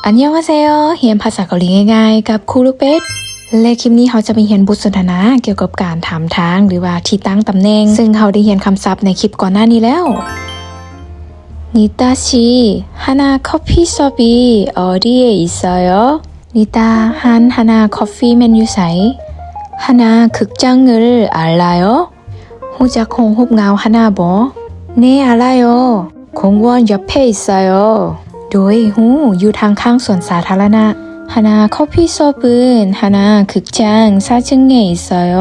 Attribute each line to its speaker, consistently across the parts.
Speaker 1: อันยองอาเซโอเรียนภาษาเกาหลีง่ายๆกับครูลูกเป็ดและคลิปนี้เขาจะมีเรียนบทสนทนาเกี่ยวกับการถามทางหรือว่าที่ตั้งตำแหน่งซึ่งเขาได้เรียนคำศัพท์ในคลิปก่อนหน้านี้แล้วนิตาชิฮานาคอฟฟี่ซอบี어디에 있어요นิตาฮันฮานาคอฟฟี่แมนอยู่ไสฮานา극장을 알아요ฮู้จักโรงรูปเงาฮานาบ่เน알아요 공원 옆에 있어요โดยฮู้อยู่ทางข้างสวนสาธารณะฮานา커피숍은 하나 극장 4층에 있어요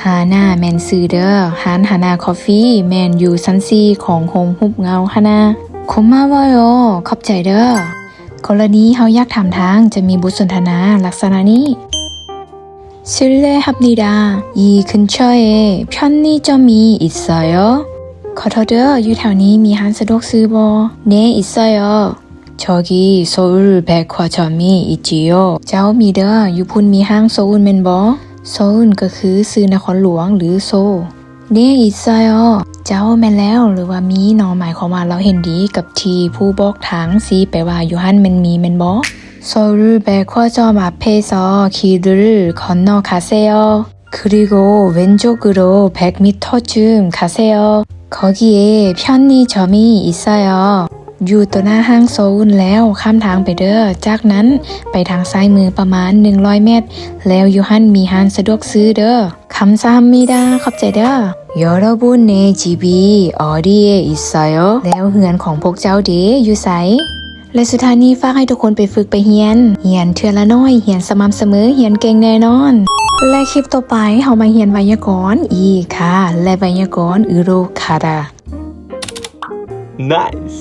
Speaker 1: ฮานาแมนซื้อเด้อร้านฮานาคอฟฟี่แมนอยู่ชั้น4ของโฮมฮุบเงาฮานาขอบมาว่าโยขอบใจเด้อกรณีเฮาอยากถามทางจะมีบทสนทนาลักษณะนี้실례합니다. 이 근처에 편의점이 있어요? ขอโทษเด้ออยู่แถวนี้มีร้านสะดวกซื้อบ่ 네, 있어요. 저기 서울 백화점이 있지요. เจ้ามีเด้ออยู่พุ่นมีห้างโซลแม่นบ่โซลก็คือชื่อนครหลวงหรือโซล 네, 있어요. เจ้าแม่นแล้วหรือว่ามีเนาะหมายความว่าเราเห็นดีกับที่ผู้บอกทางสิแปลว่าอยู่หั่นแม่นมีแม่นบ่서울 백화점 앞에서 길을 건너가세요. 그리고 왼쪽으로 100m쯤 가세요. 거기에 편의점이 있어요. อยู่ตัวหน้าห้างโซลแล้วข้ามทางไปเด้อจากนั้นไปทางซ้ายมือประมาณ100เมตรแล้วอยู่หั่นมีร้านสะดวกซื้อเด้อ감사합니다ขอบใจเด้อ여러분의 집이 어디에 있어요? แล้วเฮือนของพวกเจ้าเด้อยู่ไสและสุดท้ายนี้ฝากให้ทุกคนไปฝึกไปเรียนเทื่อละน้อยเรียนสม่ำเสมอเรียนเก่งแน่นอนและคลิปต่อไปเฮามาเรียนไวยากรณ์อีกค่ะและไวยากรณ์อุโรคาระ
Speaker 2: Nice